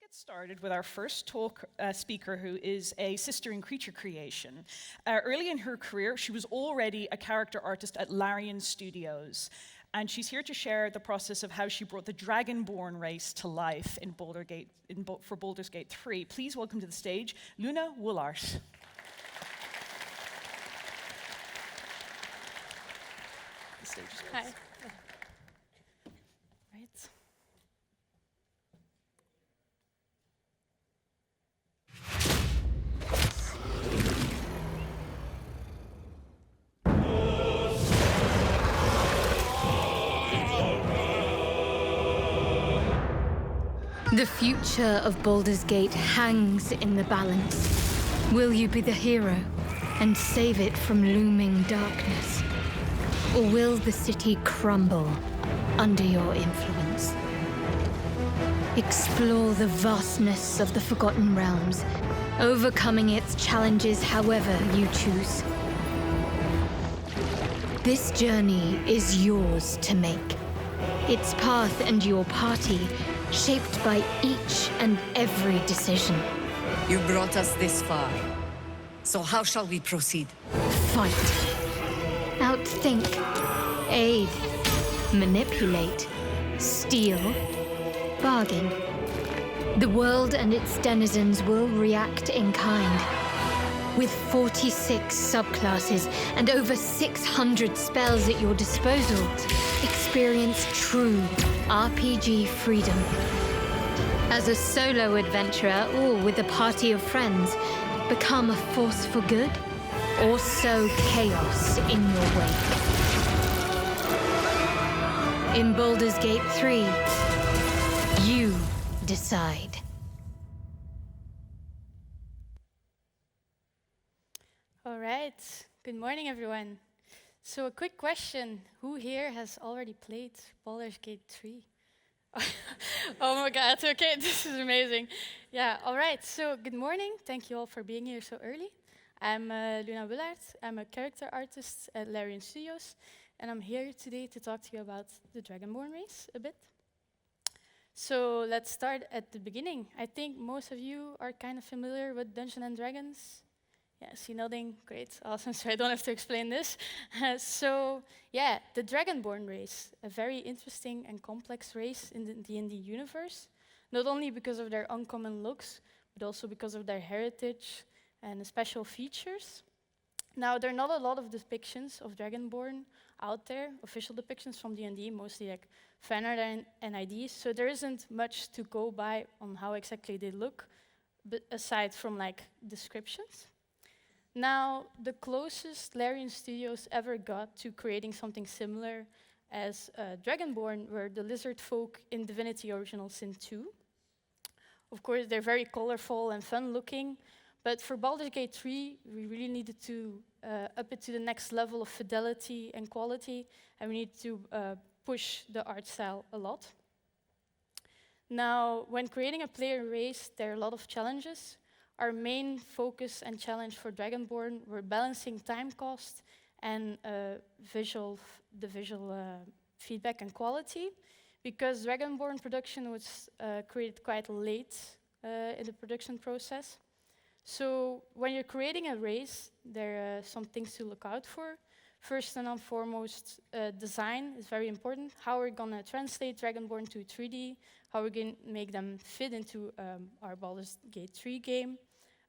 Get started with our first talk speaker, who is a sister in creature creation. Early in her career, she was already a character artist at Larian Studios, and she's here to share the process of how she brought the Dragonborn race to life in for Baldur's Gate 3. Please welcome to the stage Luna Wullaert. The stage is yours. Hi. Right. The future of Baldur's Gate hangs in the balance. Will you be the hero and save it from looming darkness? Or will the city crumble under your influence? Explore the vastness of the Forgotten Realms, overcoming its challenges however you choose. This journey is yours to make. Its path and your party shaped by each and every decision. You brought us this far. So how shall we proceed? Fight. Outthink. Aid. Manipulate. Steal. Bargain. The world and its denizens will react in kind. With 46 subclasses and over 600 spells at your disposal, experience true RPG freedom. As a solo adventurer or with a party of friends, become a force for good or sow chaos in your wake. In Baldur's Gate 3, you decide. All right. Good morning, everyone. So a quick question. Who here has already played Baldur's Gate 3? Oh my god, okay, this is amazing. Yeah, all right, so good morning. Thank you all for being here so early. I'm Luna Wullaert. I'm a character artist at Larian Studios, and I'm here today to talk to you about the Dragonborn race a bit. So let's start at the beginning. I think most of you are kind of familiar with Dungeons and Dragons. Yeah, see nodding, great, awesome, so I don't have to explain this. So yeah, the Dragonborn race, a very interesting and complex race in the D&D universe, not only because of their uncommon looks, but also because of their heritage and special features. Now, there are not a lot of depictions of Dragonborn out there, official depictions from D&D, mostly like fan art and IDs, so there isn't much to go by on how exactly they look, but aside from like descriptions. Now, the closest Larian Studios ever got to creating something similar as Dragonborn were the lizard folk in Divinity Original Sin 2. Of course, they're very colorful and fun looking, but for Baldur's Gate 3, we really needed to up it to the next level of fidelity and quality, and we need to push the art style a lot. Now, when creating a player race, there are a lot of challenges. Our main focus and challenge for Dragonborn were balancing time cost and visual feedback and quality, because Dragonborn production was created quite late in the production process. So when you're creating a race, there are some things to look out for. First and foremost, design is very important. How we're going to translate Dragonborn to 3D, how we're going to make them fit into our Baldur's Gate 3 game.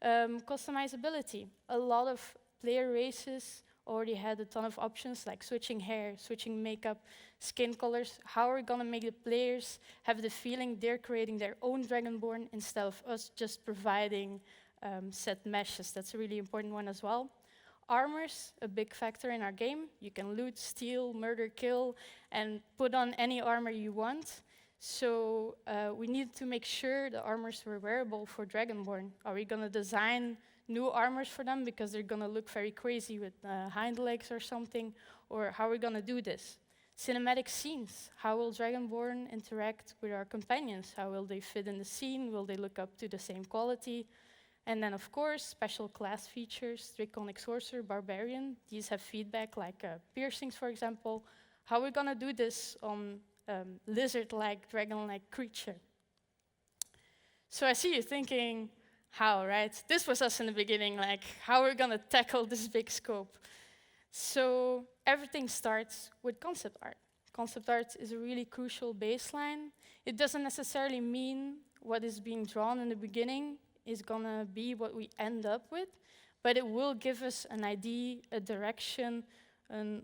Customizability. A lot of player races already had a ton of options, like switching hair, switching makeup, skin colors. How are we going to make the players have the feeling they're creating their own Dragonborn instead of us just providing set meshes? That's a really important one as well. Armor's a big factor in our game. You can loot, steal, murder, kill, and put on any armor you want. So we need to make sure the armors were wearable for Dragonborn. Are we going to design new armors for them because they're going to look very crazy with hind legs or something? Or how are we going to do this? Cinematic scenes. How will Dragonborn interact with our companions? How will they fit in the scene? Will they look up to the same quality? And then, of course, special class features, Draconic Sorcerer, Barbarian. These have feedback like piercings, for example. How are we going to do this on lizard-like, dragon-like creature? So I see you thinking, how, right? This was us in the beginning, like how we're gonna tackle this big scope. So everything starts with concept art. Concept art is a really crucial baseline. It doesn't necessarily mean what is being drawn in the beginning is gonna be what we end up with, but it will give us an idea, a direction, and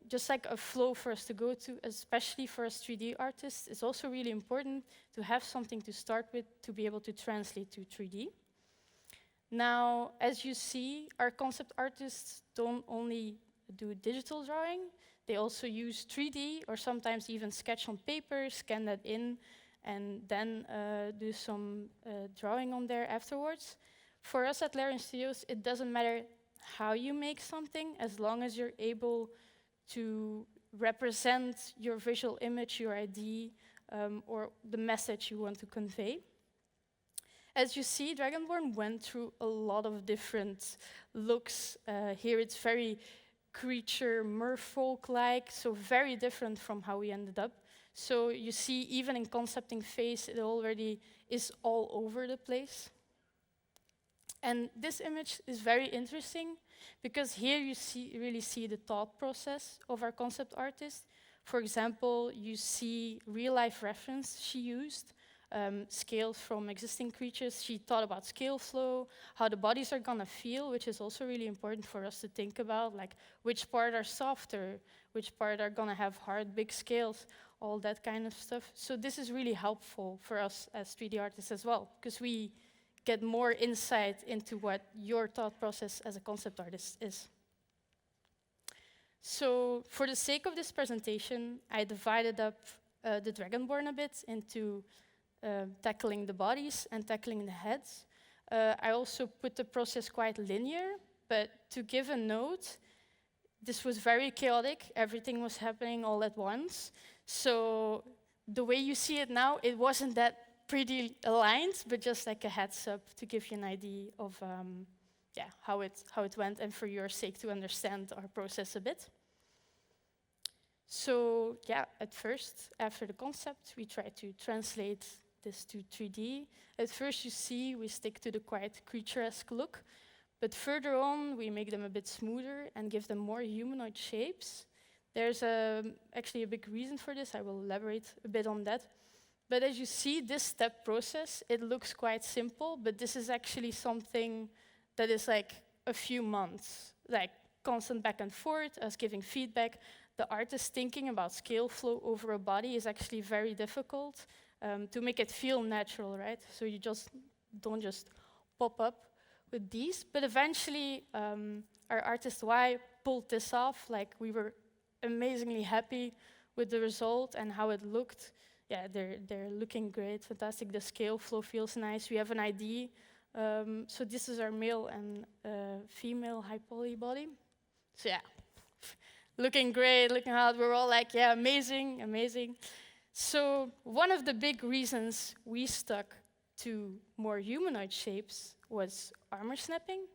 just like a flow for us to go to, especially for us 3D artists. It's also really important to have something to start with to be able to translate to 3D. Now, as you see, our concept artists don't only do digital drawing, they also use 3D or sometimes even sketch on paper, scan that in, and then do some drawing on there afterwards. For us at Larian Studios, it doesn't matter how you make something, as long as you're able to represent your visual image, your idea, or the message you want to convey. As you see, Dragonborn went through a lot of different looks. Here it's very creature, merfolk-like, so very different from how we ended up. So you see, even in concepting phase, it already is all over the place. And this image is very interesting because here you really see the thought process of our concept artist. For example, you see real-life reference she used, scales from existing creatures. She thought about scale flow, how the bodies are gonna feel, which is also really important for us to think about, like which part are softer, which part are gonna have hard, big scales, all that kind of stuff. So this is really helpful for us as 3D artists as well, because we get more insight into what your thought process as a concept artist is. So for the sake of this presentation, I divided up the Dragonborn a bit into tackling the bodies and tackling the heads. I also put the process quite linear, but to give a note, this was very chaotic. Everything was happening all at once. So the way you see it now, it wasn't that pretty aligned, but just like a heads up to give you an idea of how it went, and for your sake to understand our process a bit. So at first, after the concept, we try to translate this to 3D. At first, you see we stick to the quite creature-esque look, but further on, we make them a bit smoother and give them more humanoid shapes. There's actually a big reason for this. I will elaborate a bit on that. But as you see, this step process, it looks quite simple, but this is actually something that is like a few months, like constant back and forth, us giving feedback. The artist thinking about scale flow over a body is actually very difficult to make it feel natural, right? So you don't just pop up with these, but eventually our artist Y pulled this off. Like, we were amazingly happy with the result and how it looked. Yeah, they're looking great, fantastic. The scale flow feels nice. We have an ID. So this is our male and female high poly body. So yeah, looking great, looking hot. We're all like, yeah, amazing, amazing. So one of the big reasons we stuck to more humanoid shapes was armor snapping.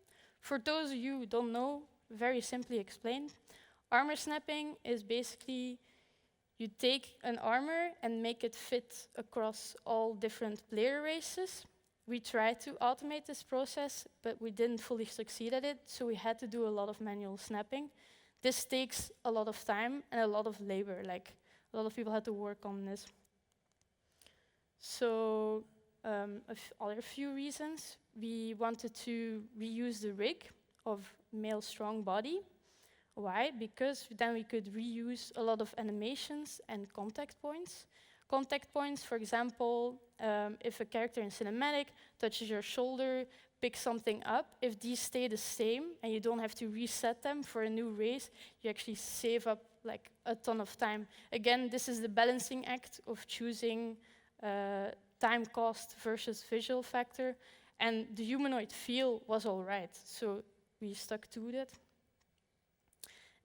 For those of you who don't know, very simply explained, armor snapping is basically you take an armor and make it fit across all different player races. We tried to automate this process, but we didn't fully succeed at it, so we had to do a lot of manual snapping. This takes a lot of time and a lot of labor, like a lot of people had to work on this. So other few reasons. We wanted to reuse the rig of male strong body. Why? Because then we could reuse a lot of animations and contact points. Contact points, for example, if a character in cinematic touches your shoulder, picks something up, if these stay the same and you don't have to reset them for a new race, you actually save up like a ton of time. Again, this is the balancing act of choosing time cost versus visual factor, and the humanoid feel was all right, so we stuck to that.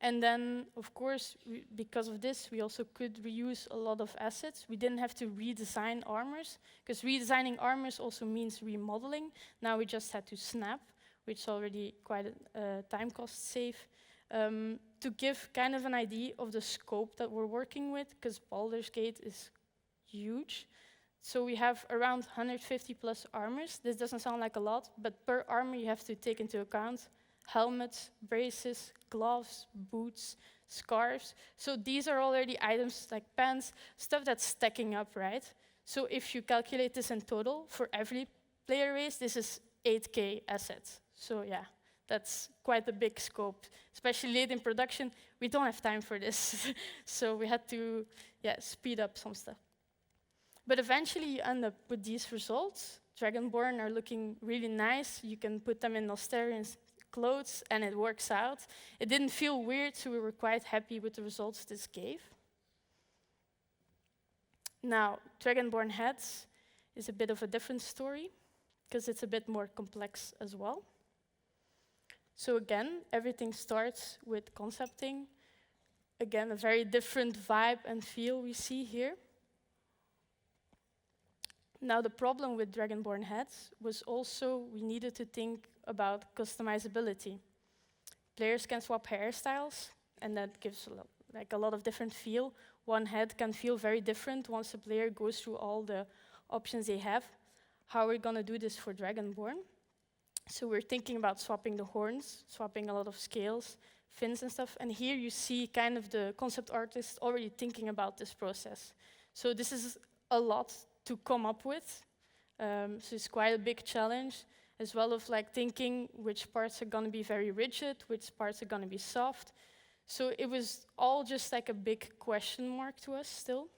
And then, of course, because of this, we also could reuse a lot of assets. We didn't have to redesign armors, because redesigning armors also means remodeling. Now we just had to snap, which is already quite a time cost save. To give kind of an idea of the scope that we're working with, because Baldur's Gate is huge. So we have around 150 plus armors. This doesn't sound like a lot, but per armor you have to take into account helmets, braces, gloves, boots, scarves. So these are already items like pants, stuff that's stacking up, right? So if you calculate this in total for every player race, this is 8K assets. So yeah, that's quite a big scope. Especially late in production, we don't have time for this. So we had to speed up some stuff. But eventually you end up with these results. Dragonborn are looking really nice. You can put them in Nostarian's clothes and it works out. It didn't feel weird, so we were quite happy with the results this gave. Now, Dragonborn heads is a bit of a different story because it's a bit more complex as well. So again, everything starts with concepting. Again, a very different vibe and feel we see here. Now, the problem with Dragonborn heads was also we needed to think about customizability. Players can swap hairstyles, and that gives a lot of different feel. One head can feel very different once a player goes through all the options they have. How are we going to do this for Dragonborn? So we're thinking about swapping the horns, swapping a lot of scales, fins and stuff. And here you see kind of the concept artist already thinking about this process. So this is a lot to come up with. So it's quite a big challenge, as well of thinking which parts are going to be very rigid, which parts are going to be soft. So it was all just a big question mark to us still.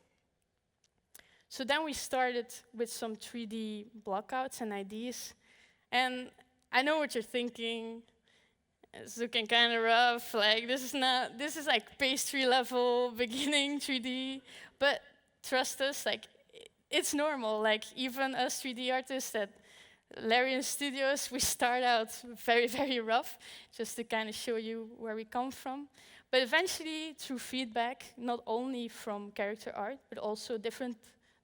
So then we started with some 3D blockouts and ideas. And I know what you're thinking. It's looking kind of rough. This is pastry level beginning 3D. But trust us, it's normal. Even us 3D artists at Larian Studios, we start out very, very rough, just to kind of show you where we come from. But eventually, through feedback, not only from character art, but also different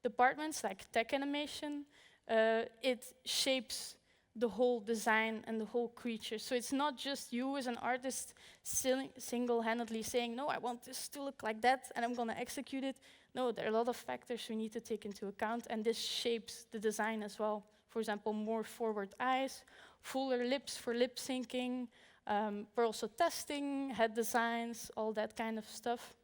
departments like tech animation, it shapes the whole design and the whole creature. So it's not just you as an artist single-handedly saying, no, I want this to look like that, and I'm going to execute it. No, there are a lot of factors we need to take into account, and this shapes the design as well. For example, more forward eyes, fuller lips for lip syncing. We're also testing head designs, all that kind of stuff.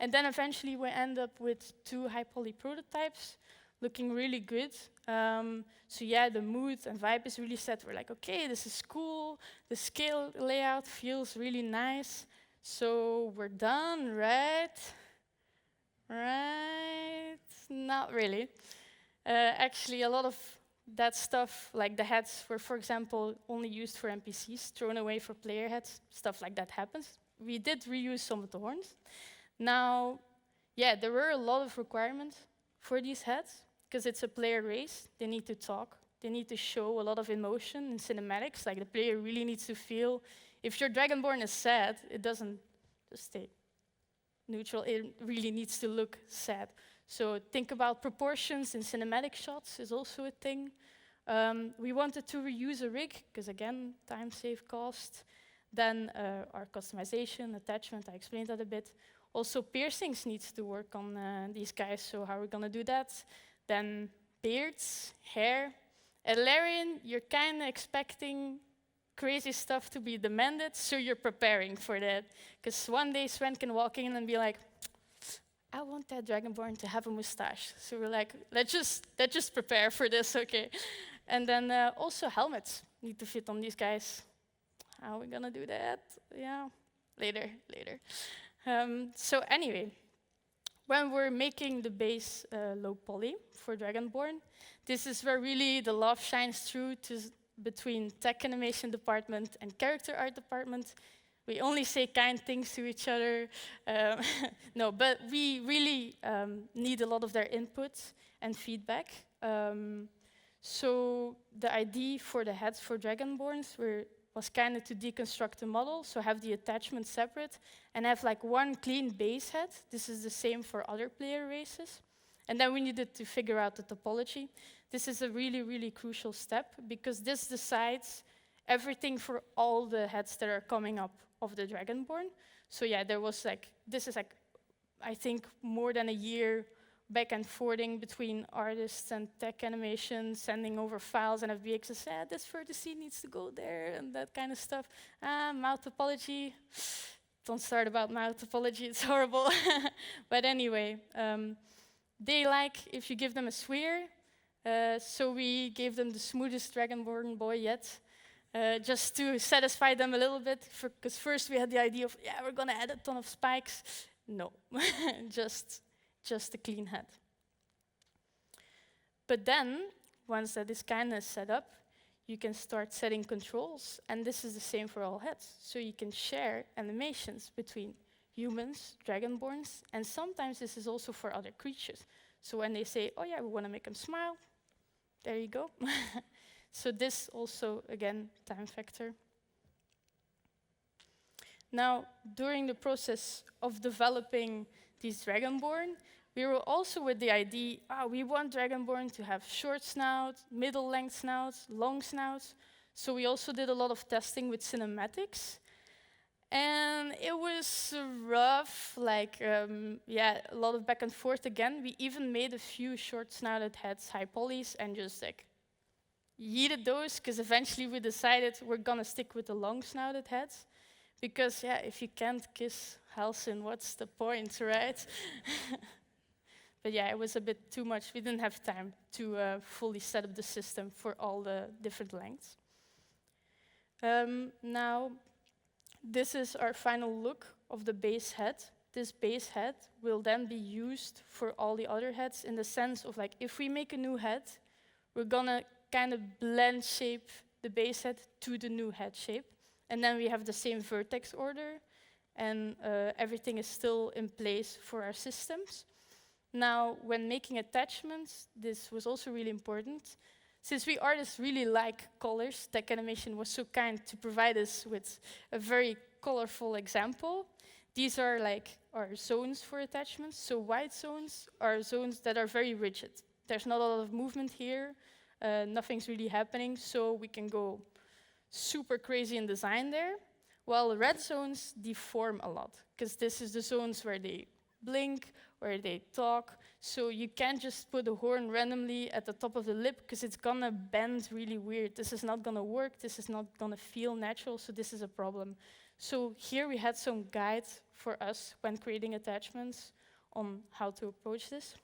And then eventually we end up with 2 high poly prototypes, looking really good. So yeah, the mood and vibe is really set. We're like, okay, this is cool. The scale layout feels really nice. So we're done, right? Right? Not really. Actually, a lot of that stuff, like the heads, were, for example, only used for NPCs, thrown away for player heads. Stuff like that happens. We did reuse some of the horns. Now, yeah, there were a lot of requirements for these heads, because it's a player race. They need to talk. They need to show a lot of emotion in cinematics. The player really needs to feel. If your Dragonborn is sad, it doesn't just stay neutral. It really needs to look sad. So think about proportions in cinematic shots is also a thing. We wanted to reuse a rig, because again, time save cost. Then our customization, attachment, I explained that a bit. Also piercings needs to work on these guys, so how are we gonna do that? Then beards, hair. At Larian, you're kind of expecting crazy stuff to be demanded, so you're preparing for that. Because one day Sven can walk in and be like, I want that Dragonborn to have a mustache. So we're like, let's just prepare for this, okay? And then also helmets need to fit on these guys. How are we gonna do that? Yeah, later. So anyway, when we're making the base low poly for Dragonborn, this is where really the love shines through between tech animation department and character art department. We only say kind things to each other. No, but we really need a lot of their input and feedback. So the idea for the heads for Dragonborns was kind of to deconstruct the model, so have the attachment separate, and have one clean base head. This is the same for other player races. And then we needed to figure out the topology. This is a really, really crucial step, because this decides everything for all the heads that are coming up of the Dragonborn. So yeah, there was this is I think more than a year back and forthing between artists and tech animation, sending over files, and FBX says, this vertice needs to go there, and that kind of stuff. Mouth topology, don't start about mouth topology, it's horrible. But anyway, they like if you give them a sphere, so we gave them the smoothest Dragonborn boy yet, just to satisfy them a little bit, because first we had the idea of, yeah, we're gonna add a ton of spikes. No, just a clean head. But then, once that is kind of set up, you can start setting controls, and this is the same for all heads. So you can share animations between humans, Dragonborns, and sometimes this is also for other creatures. So when they say, oh yeah, we want to make them smile, there you go. So this also, again, time factor. Now, during the process of developing these Dragonborn, we were also with the idea, we want Dragonborn to have short snouts, middle length snouts, long snouts. So we also did a lot of testing with cinematics. And it was rough, a lot of back and forth again. We even made a few short snouted heads, high polys, and just yeeted those, because eventually we decided we're gonna stick with the long snouted heads. Because if you can't kiss Halcyon, what's the point, right? But it was a bit too much. We didn't have time to fully set up the system for all the different lengths. Now, this is our final look of the base head. This base head will then be used for all the other heads in the sense of if we make a new head, we're gonna kind of blend shape the base head to the new head shape. And then we have the same vertex order, and everything is still in place for our systems. Now, when making attachments, this was also really important. Since we artists really like colors, Tech Animation was so kind to provide us with a very colorful example. These are our zones for attachments. So white zones are zones that are very rigid. There's not a lot of movement here. Nothing's really happening, so we can go super crazy in design there, while red zones deform a lot, because this is the zones where they blink, where they talk, so you can't just put a horn randomly at the top of the lip, because it's gonna bend really weird. This is not gonna work, this is not gonna feel natural, so this is a problem. So here we had some guides for us when creating attachments on how to approach this.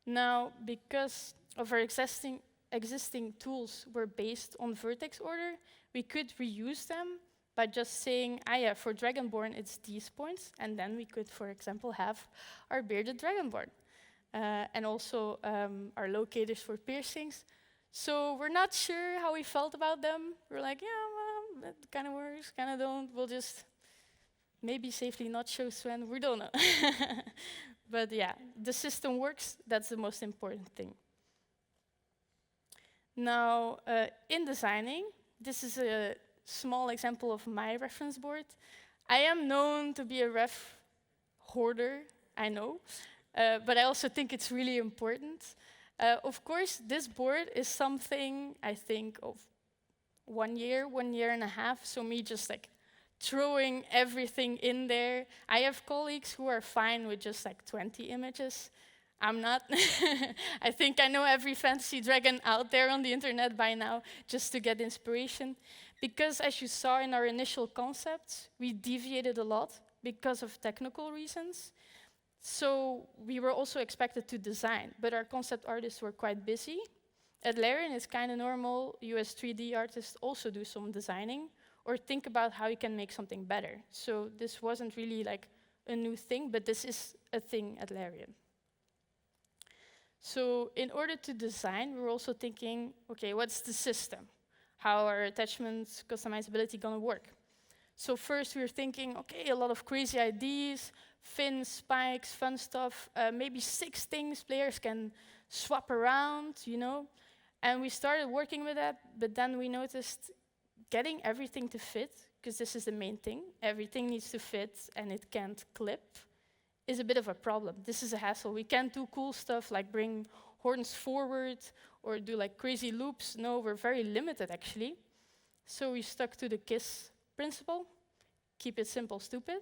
Now, because of our existing tools were based on vertex order, we could reuse them by just saying, for Dragonborn, it's these points, and then we could, for example, have our bearded Dragonborn, and also our locators for piercings. So we're not sure how we felt about them. We're like, well, that kind of works, kind of don't. We'll just maybe safely not show Sven, we don't know. But the system works, that's the most important thing. Now, in designing, this is a small example of my reference board. I am known to be a ref hoarder, I know, but I also think it's really important. Of course, this board is something I think of 1 year, 1.5 years, so me just throwing everything in there. I have colleagues who are fine with just 20 images. I'm not. I think I know every fantasy dragon out there on the internet by now, just to get inspiration. Because as you saw in our initial concepts, we deviated a lot because of technical reasons. So we were also expected to design, but our concept artists were quite busy. At Larian, it's kind of normal. You as 3D artists also do some designing, or think about how you can make something better. So this wasn't really a new thing, but this is a thing at Larian. So in order to design, we're also thinking, okay, what's the system? How are attachments, customizability gonna work? So first we were thinking, okay, a lot of crazy ideas, fins, spikes, fun stuff, maybe 6 things players can swap around, And we started working with that, but then we noticed getting everything to fit, because this is the main thing, everything needs to fit and it can't clip, is a bit of a problem. This is a hassle. We can't do cool stuff like bring horns forward or do crazy loops. No, we're very limited actually. So we stuck to the KISS principle, keep it simple, stupid,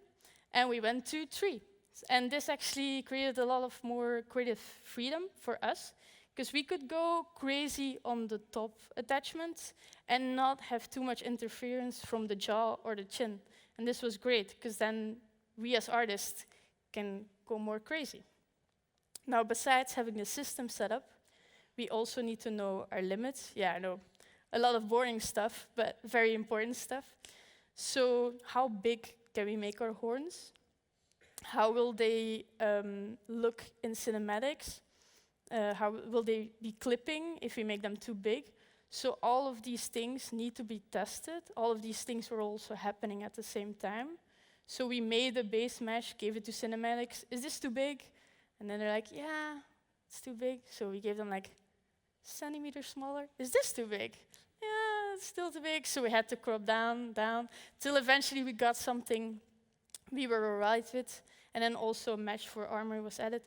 and we went to 3. And this actually created a lot of more creative freedom for us, because we could go crazy on the top attachments and not have too much interference from the jaw or the chin. And this was great, because then we as artists can go more crazy. Now, besides having the system set up, we also need to know our limits. Yeah, I know, a lot of boring stuff, but very important stuff. So how big can we make our horns? How will they look in cinematics? How will they be clipping if we make them too big? So all of these things need to be tested. All of these things were also happening at the same time. So we made a base mesh, gave it to cinematics. Is this too big? And then they're like, yeah, it's too big. So we gave them like centimeters smaller. Is this too big? Yeah, it's still too big. So we had to crop down, till eventually we got something we were all right with. And then also a mesh for armor was added.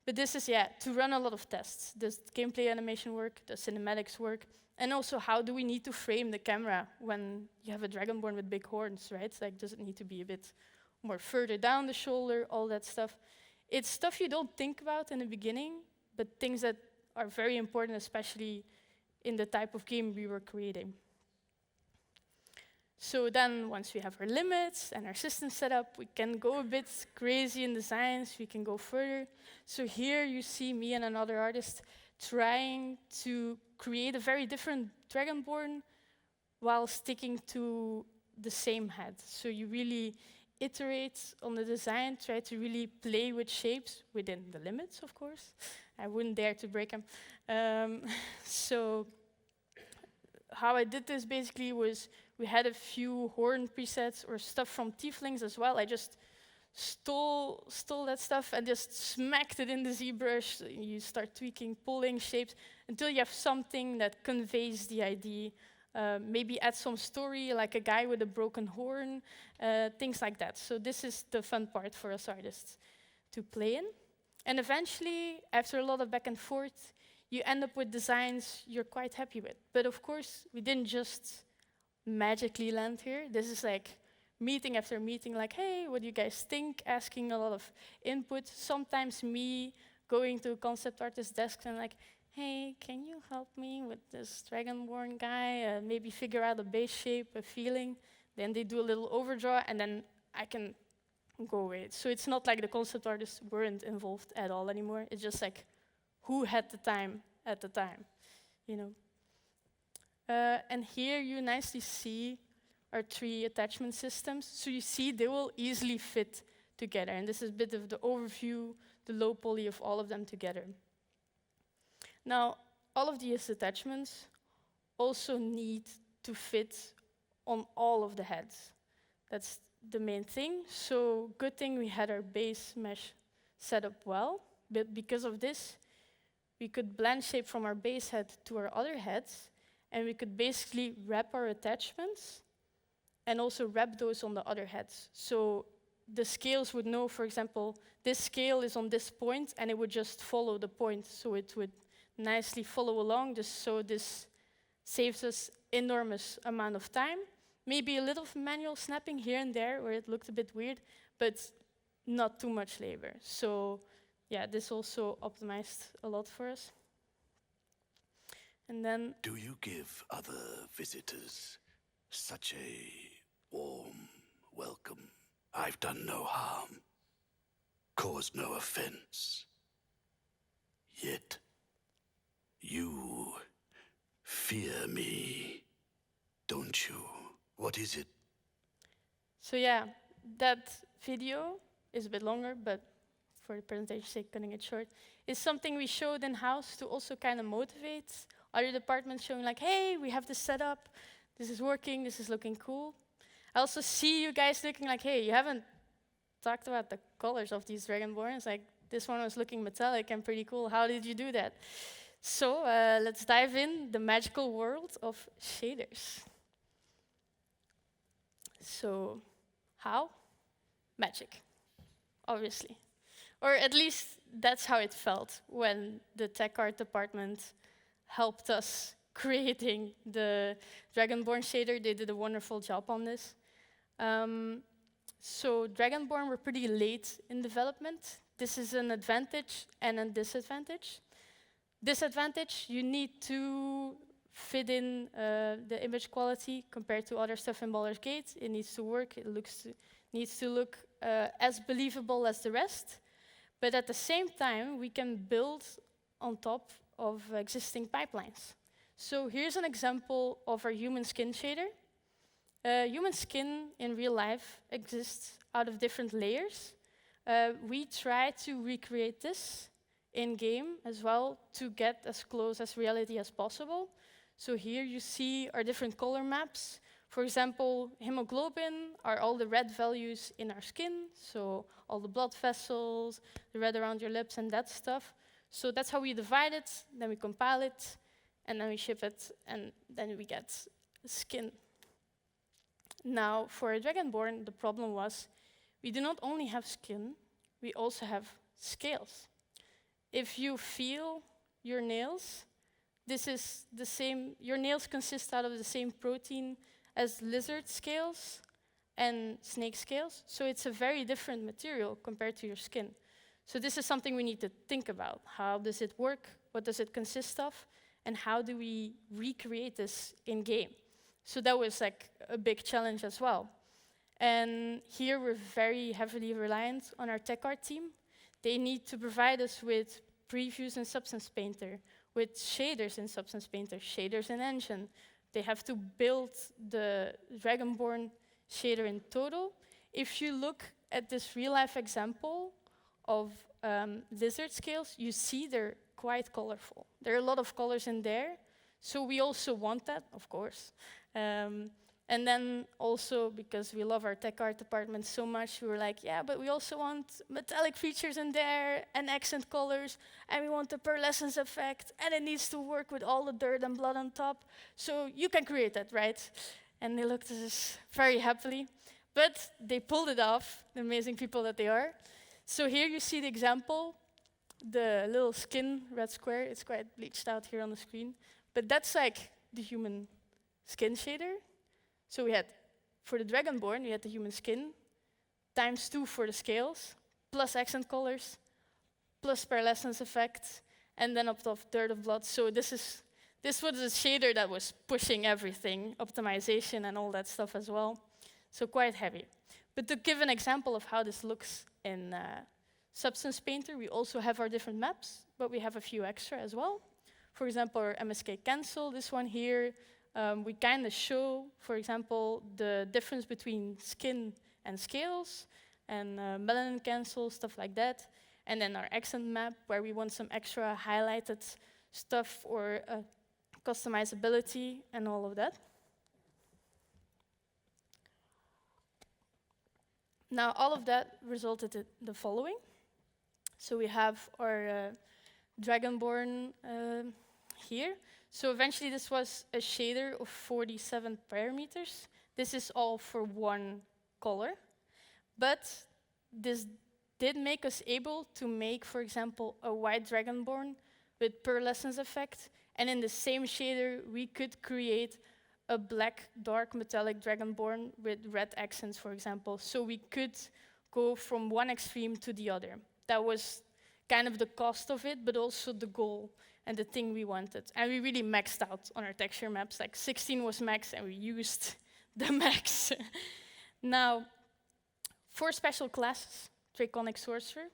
But this is, yeah, to run a lot of tests. Does gameplay animation work? Does cinematics work? And also, how do we need to frame the camera when you have a Dragonborn with big horns, right? Like, does it need to be a bit more further down the shoulder, all that stuff? It's stuff you don't think about in the beginning, but things that are very important, especially in the type of game we were creating. So then, once we have our limits and our system set up, we can go a bit crazy in designs, we can go further. So here you see me and another artist trying to create a very different Dragonborn while sticking to the same head. So you really iterate on the design, try to really play with shapes within the limits, of course. I wouldn't dare to break them. So how I did this basically was we had a few horn presets or stuff from Tieflings as well. I just stole that stuff and just smacked it in the ZBrush. You start tweaking, pulling shapes until you have something that conveys the idea. Maybe add some story, like a guy with a broken horn, things like that. So this is the fun part for us artists to play in. And eventually, after a lot of back and forth, you end up with designs you're quite happy with. But of course, we didn't just magically land here. This is like meeting after meeting, like, hey, what do you guys think? Asking a lot of input. Sometimes me going to a concept artist desk and like, hey, can you help me with this Dragonborn guy? Maybe figure out a base shape, a feeling. Then they do a little overdraw, and then I can go away. So it's not like the concept artists weren't involved at all anymore. It's just like, who had the time at the time, you know? And here you nicely see our 3 attachment systems. So you see they will easily fit together. And this is a bit of the overview, the low poly of all of them together. Now, all of these attachments also need to fit on all of the heads. That's the main thing. So good thing we had our base mesh set up well. But because of this, we could blend shape from our base head to our other heads, and we could basically wrap our attachments and also wrap those on the other heads. So the scales would know, for example, this scale is on this point, and it would just follow the point. So it would nicely follow along, just so this saves us enormous amount of time. Maybe a little manual snapping here and there where it looked a bit weird, but not too much labor. So yeah, this also optimized a lot for us. And then... Do you give other visitors such a warm welcome? I've done no harm, caused no offense. Yet, you fear me, don't you? What is it? So yeah, that video is a bit longer, but for the presentation's sake, cutting it short, is something we showed in-house to also kind of motivate other departments, showing like, hey, we have this set up, this is working, this is looking cool. I also see you guys looking like, hey, you haven't talked about the colors of these Dragonborns. Like, this one was looking metallic and pretty cool. How did you do that? So let's dive in the magical world of shaders. So, how? Magic, obviously. Or at least that's how it felt when the tech art department helped us creating the Dragonborn shader. They did a wonderful job on this. So Dragonborn were pretty late in development. This is an advantage and a disadvantage. Disadvantage, you need to fit in the image quality compared to other stuff in Baldur's Gate. It needs to work, needs to look as believable as the rest. But at the same time, we can build on top of existing pipelines. So here's an example of our human skin shader. Human skin in real life exists out of different layers. We try to recreate this in-game as well to get as close as reality as possible. So here you see our different color maps. For example, hemoglobin are all the red values in our skin, so all the blood vessels, the red around your lips and that stuff. So that's how we divide it, then we compile it, and then we ship it, and then we get skin. Now, for a Dragonborn, the problem was we do not only have skin, we also have scales. If you feel your nails, this is the same, your nails consist out of the same protein as lizard scales and snake scales, so it's a very different material compared to your skin. So this is something we need to think about. How does it work? What does it consist of? And how do we recreate this in-game? So that was like a big challenge as well. And here we're very heavily reliant on our tech art team. They need to provide us with previews in Substance Painter, with shaders in Substance Painter, shaders in Engine. They have to build the Dragonborn shader in total. If you look at this real-life example of lizard scales, you see they're quite colorful. There are a lot of colors in there, so we also want that, of course. And then also, because we love our tech art department so much, we were like, yeah, but we also want metallic features in there and accent colors, and we want the pearlescence effect, and it needs to work with all the dirt and blood on top. So you can create that, right? And they looked at us very happily. But they pulled it off, the amazing people that they are. So here you see the example, the little skin red square. It's quite bleached out here on the screen. But that's like the human skin shader. So we had, for the Dragonborn, we had the human skin, ×2 for the scales, plus accent colors, plus pearlescence effect, and then up top, dirt of blood. So this was a shader that was pushing everything, optimization and all that stuff as well. So quite heavy. But to give an example of how this looks in Substance Painter, we also have our different maps, but we have a few extra as well. For example, our MSK cancel, this one here, we kind of show, for example, the difference between skin and scales, and melanin cancel, stuff like that. And then our accent map, where we want some extra highlighted stuff or customizability and all of that. Now, all of that resulted in the following. So we have our Dragonborn here. So eventually this was a shader of 47 parameters. This is all for one color. But this did make us able to make, for example, a white Dragonborn with pearlescence effect. And in the same shader, we could create a black, dark, metallic Dragonborn with red accents, for example. So we could go from one extreme to the other. That was kind of the cost of it, but also the goal and the thing we wanted. And we really maxed out on our texture maps. Like 16 was max, and we used the max. Now, for special classes, Draconic Sorcerer,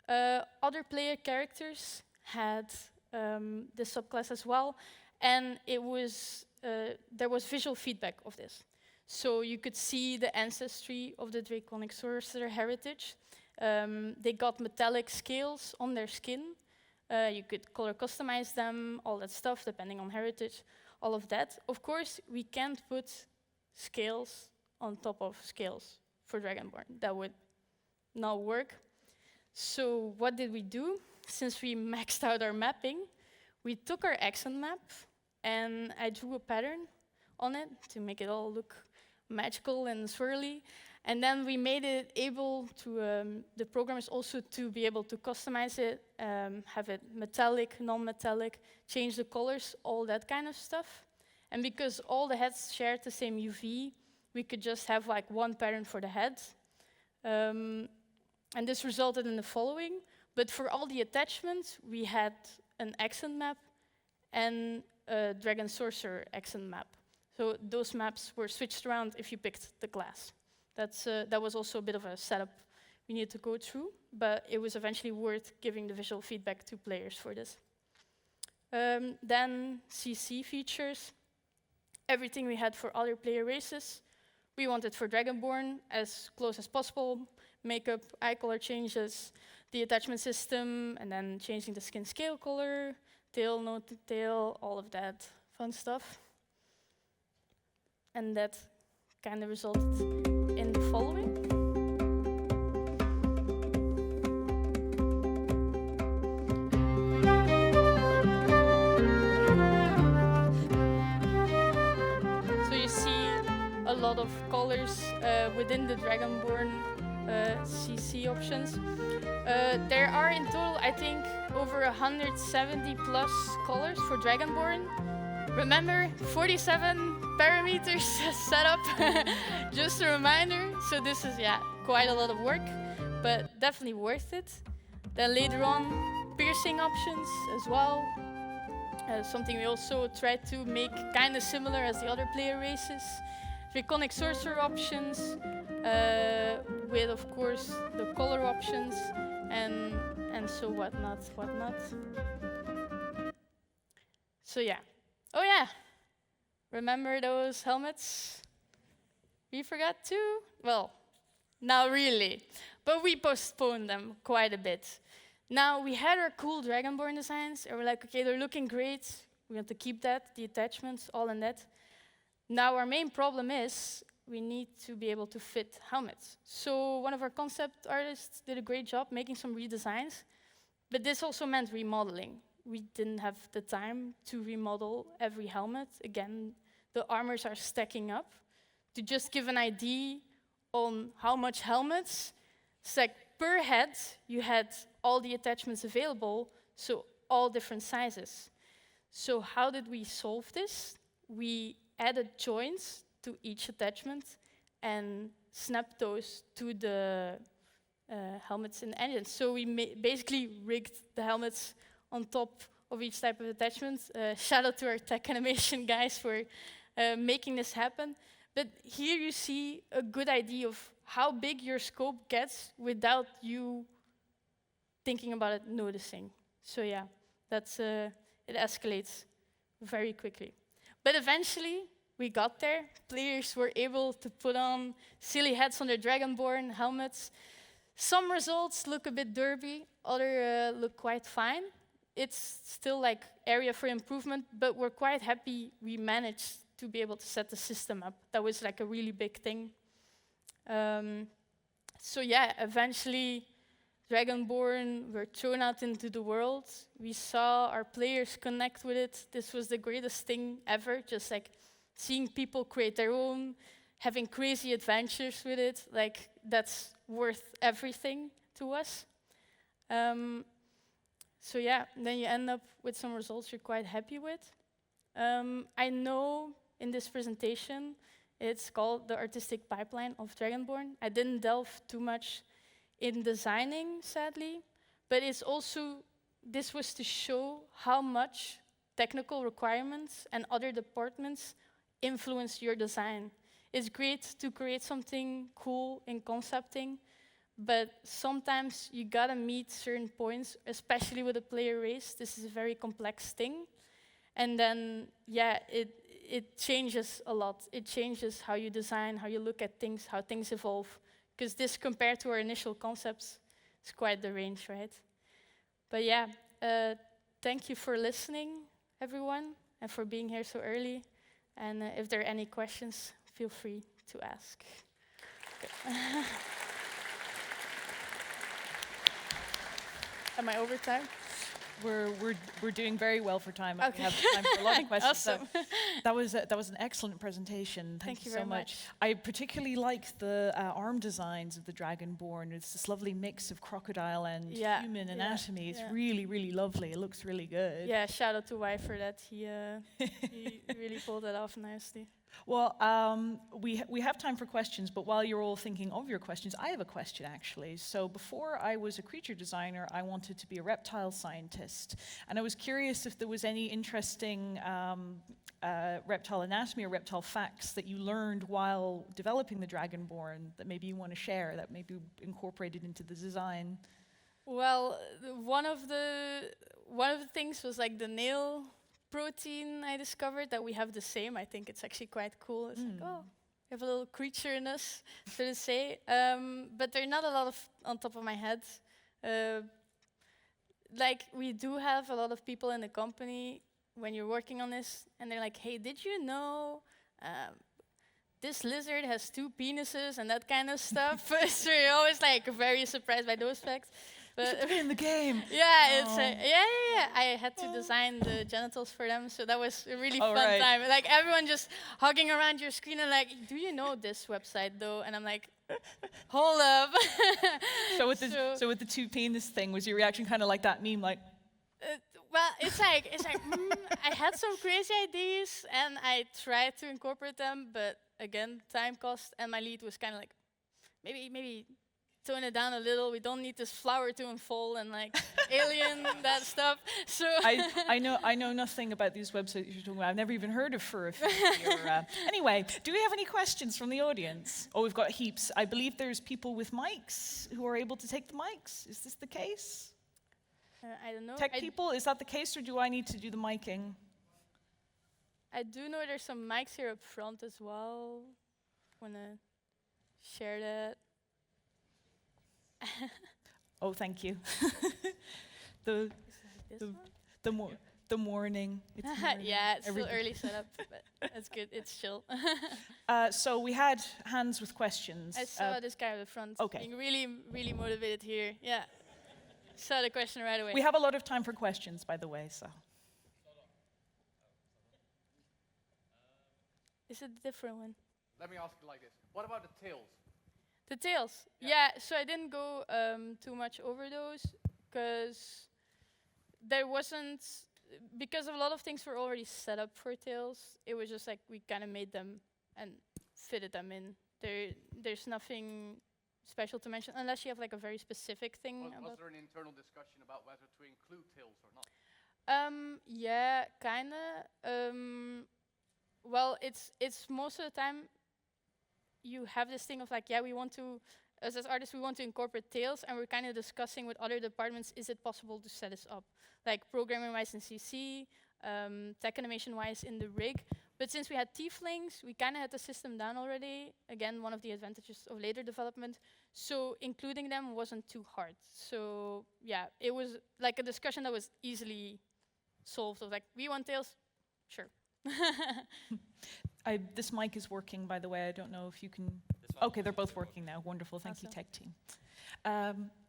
other player characters had the subclass as well, and it was there was visual feedback of this. So you could see the ancestry of the Draconic Sorcerer heritage. They got metallic scales on their skin. You could color customize them, all that stuff, depending on heritage, all of that. Of course, we can't put scales on top of scales for Dragonborn. That would not work. So what did we do? Since we maxed out our mapping, we took our accent map, and I drew a pattern on it to make it all look magical and swirly. And then we made it able to, the programmers also to be able to customize it, have it metallic, non-metallic, change the colors, all that kind of stuff. And because all the heads shared the same UV, we could just have like one pattern for the head. And this resulted in the following. But for all the attachments, we had an accent map and a Dragon Sorcerer accent map. So those maps were switched around if you picked the class. That was also a bit of a setup we needed to go through, but it was eventually worth giving the visual feedback to players for this. Then CC features, everything we had for other player races, we wanted for Dragonborn as close as possible, makeup, eye color changes, the attachment system, and then changing the skin scale color, tail, no tail, all of that fun stuff. And that kind of resulted in the following. So you see a lot of colors within the Dragonborn CC options. There are in total, I think, over 170 plus colors for Dragonborn. Remember, 47 parameters set up, just a reminder. So this is, quite a lot of work, but definitely worth it. Then later on, piercing options as well. Something we also tried to make kind of similar as the other player races. Draconic sorcerer options, with of course the color options, and so whatnot. So yeah. Oh yeah, remember those helmets? We forgot to? Well, not really, but we postponed them quite a bit. Now we had our cool Dragonborn designs, and we're like, okay, they're looking great. We want to keep that, the attachments, all in that. Now our main problem is we need to be able to fit helmets. So one of our concept artists did a great job making some redesigns, but this also meant remodeling. We didn't have the time to remodel every helmet. Again, the armors are stacking up. To just give an idea on how much helmets, it's like per head, you had all the attachments available, so all different sizes. So how did we solve this? We added joints to each attachment and snapped those to the helmets in the engine. So we basically rigged the helmets on top of each type of attachment. Shout out to our tech animation guys for making this happen. But here you see a good idea of how big your scope gets without you thinking about it, noticing. So yeah, that's it escalates very quickly. But eventually, we got there. Players were able to put on silly hats on their Dragonborn helmets. Some results look a bit derpy, others look quite fine. It's still like area for improvement, but we're quite happy we managed to be able to set the system up. That was like a really big thing. So yeah, eventually Dragonborn were thrown out into the world. We saw our players connect with it. This was the greatest thing ever, just like seeing people create their own, having crazy adventures with it. Like, that's worth everything to us. So yeah, then you end up with some results you're quite happy with. I know in this presentation, it's called the artistic pipeline of Dragonborn. I didn't delve too much in designing, sadly, but it's also, this was to show how much technical requirements and other departments influence your design. It's great to create something cool in concepting, but sometimes you gotta meet certain points, especially with a player race. This is a very complex thing. And then, yeah, it changes a lot. It changes how you design, how you look at things, how things evolve. Because this, compared to our initial concepts, is quite the range, right? But yeah, thank you for listening, everyone, and for being here so early. And if there are any questions, feel free to ask. Am I over time? We're doing very well for time. Okay. We have time for a lot of questions. Awesome. So that was an excellent presentation. Thank you very so much. I particularly like the arm designs of the Dragonborn. It's this lovely mix of crocodile and human anatomy. It's really, really lovely. It looks really good. Yeah, shout out to Y for that. He really pulled that off nicely. Well, we have time for questions, but while you're all thinking of your questions, I have a question actually. So before I was a creature designer, I wanted to be a reptile scientist, and I was curious if there was any interesting reptile anatomy or reptile facts that you learned while developing the Dragonborn that maybe you want to share, that maybe incorporated into the design. Well, one of the things was like the nail protein I discovered that we have the same. I think it's actually quite cool. It's like, oh, we have a little creature in us, so to say. But there are not a lot of on top of my head. Like we do have a lot of people in the company when you're working on this, and they're like, hey, did you know this lizard has 2 penises and that kind of stuff? So you're always like very surprised by those facts. But Be in the game. yeah, it's yeah. I had to design the genitals for them, so that was a really fun time. Like everyone just hugging around your screen and like, do you know this website though? And I'm like, hold up. So with the 2 penis thing, was your reaction kind of like that meme, like? Well, it's like I had some crazy ideas and I tried to incorporate them, but again, time cost, and my lead was kind of like, maybe tone it down a little. We don't need this flower to unfold and like alien that stuff. So I know nothing about these websites you're talking about. I've never even heard of Furafifty. Anyway, do we have any questions from the audience? Oh, we've got heaps. I believe there's people with mics who are able to take the mics. Is this the case? I don't know. Tech people, is that the case, or do I need to do the miking? I do know there's some mics here up front as well. Wanna share that? Oh, thank you. the morning. It's morning. Yeah, it's Everything. still early setup, but that's good. It's chill. So we had hands with questions. I saw this guy at the front being really motivated here. Yeah. Saw the question right away. We have a lot of time for questions, by the way, so. Is it a different one? Let me ask you like this. What about the tails? The tails. Yeah, so I didn't go too much over those because there wasn't, because a lot of things were already set up for tails. It was just like we kind of made them and fitted them in. There's nothing special to mention unless you have like a very specific thing. Was there an internal discussion about whether to include tails or not? Yeah, kinda. Well, it's most of the time you have this thing of like, yeah, we want to, as artists, we want to incorporate tails, and we're kind of discussing with other departments, is it possible to set this up? Like programming-wise in CC, tech animation-wise in the rig. But since we had tieflings, we kind of had the system down already. Again, one of the advantages of later development. So including them wasn't too hard. So yeah, it was like a discussion that was easily solved. Of like, we want tails? Sure. This mic is working, by the way. I don't know if you can. Okay, they're both working now. Wonderful. Thank you, tech team.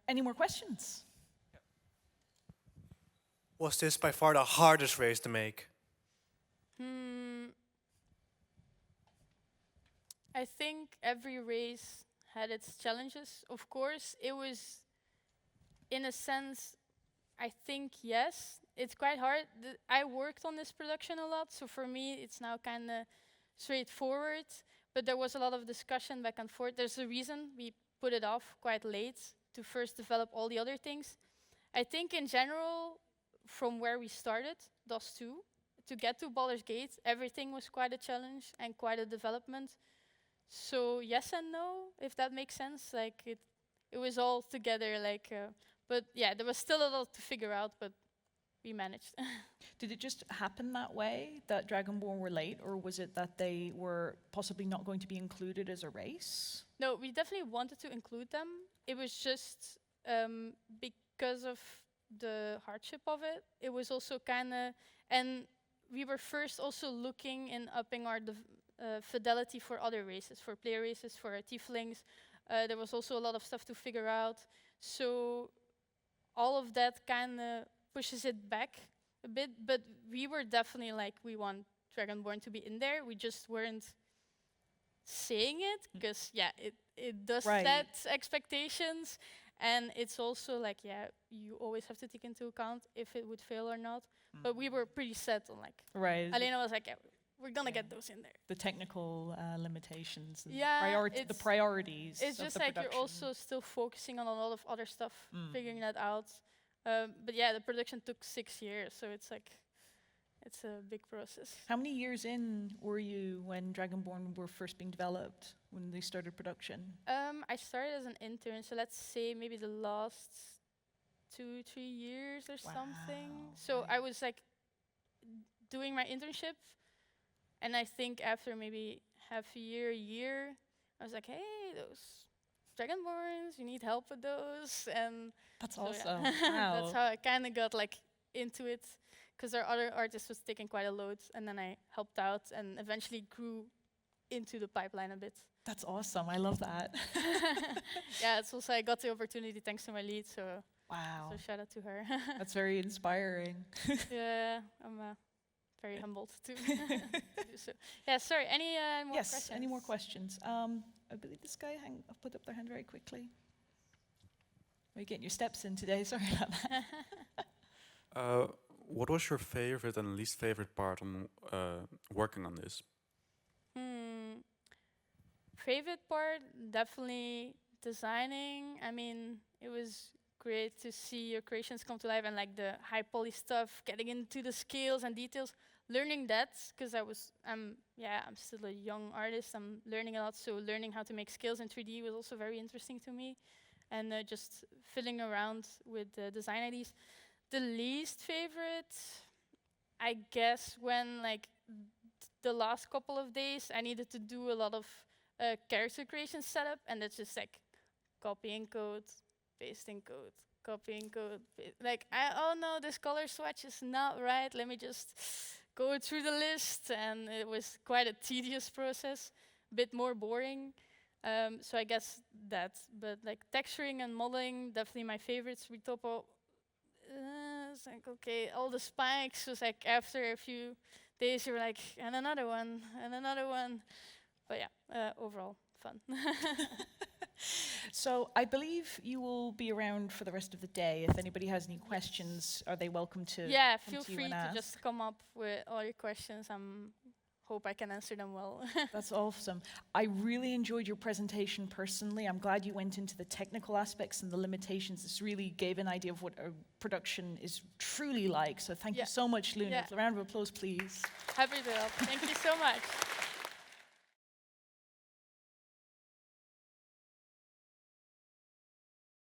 Any more questions? Was this by far the hardest race to make? I think every race had its challenges. Of course, it was, in a sense, I think yes. It's quite hard. I worked on this production a lot, so for me, it's now kind of straightforward. But there was a lot of discussion back and forth. There's a reason we put it off quite late to first develop all the other things. I think in general, from where we started, DOS 2, to get to Baldur's Gate, everything was quite a challenge and quite a development. So yes and no, if that makes sense. Like it was all together. Like, but yeah, there was still a lot to figure out, but we managed. Did it just happen that way, that Dragonborn were late, or was it that they were possibly not going to be included as a race? No, we definitely wanted to include them. It was just because of the hardship of it. It was also kind of, and we were first also looking in upping our fidelity for other races, for player races, for our tieflings. There was also a lot of stuff to figure out. So all of that kind of pushes it back a bit, but we were definitely like, we want Dragonborn to be in there. We just weren't saying it because it does set expectations, and it's also like, yeah, you always have to take into account if it would fail or not. But we were pretty set on like, Alena was like, yeah, we're gonna get those in there. The technical limitations, and Yeah, the priorities. It's of just the like you're production. also still focusing on a lot of other stuff, figuring that out. But yeah, the production took 6 years, so it's like, it's a big process. How many years in were you when Dragonborn were first being developed, when they started production? I started as an intern, so let's say maybe the last 2-3 years or something. So I was like doing my internship, and I think after maybe half a year, I was like, hey, those Dragonborns, you need help with those, and That's so awesome. yeah. Wow. That's how I kind of got like into it, because our other artist was taking quite a load, and then I helped out, and eventually grew into the pipeline a bit. That's awesome. I love that. Yeah, it's also I got the opportunity thanks to my lead, so Wow. so shout out to her. That's very inspiring. Yeah, I'm very humbled to do so. Yeah, sorry. Any more Yes, questions? any more questions? I believe this guy put up their hand very quickly. Are you getting your steps in today? Sorry about that. What was your favorite and least favorite part on working on this? Favorite part, definitely designing. I mean, it was great to see your creations come to life, and like the high poly stuff, getting into the scales and details, learning that, because I'm still a young artist. I'm learning a lot, so learning how to make scales in 3D was also very interesting to me, and just fiddling around with the design ideas. The least favorite, I guess, when like the last couple of days, I needed to do a lot of character creation setup, and that's just like copying code, pasting code, copying code. Like, oh no, this color swatch is not right. Let me just go through the list, and it was quite a tedious process, a bit more boring. So I guess that, but like texturing and modeling, definitely my favorites. We topo. It's like, okay, all the spikes was like after a few days you were like, and another one, and another one. But yeah, overall fun. So I believe you will be around for the rest of the day. If anybody has any questions, are they welcome to Yeah, come feel to you free and to ask? just come up with all your questions. Hope I can answer them well. That's awesome. I really enjoyed your presentation personally. I'm glad you went into the technical aspects and the limitations. This really gave an idea of what a production is truly like. So thank you so much, Luna. Yeah. A round of applause, please. Happy to help. Thank you so much.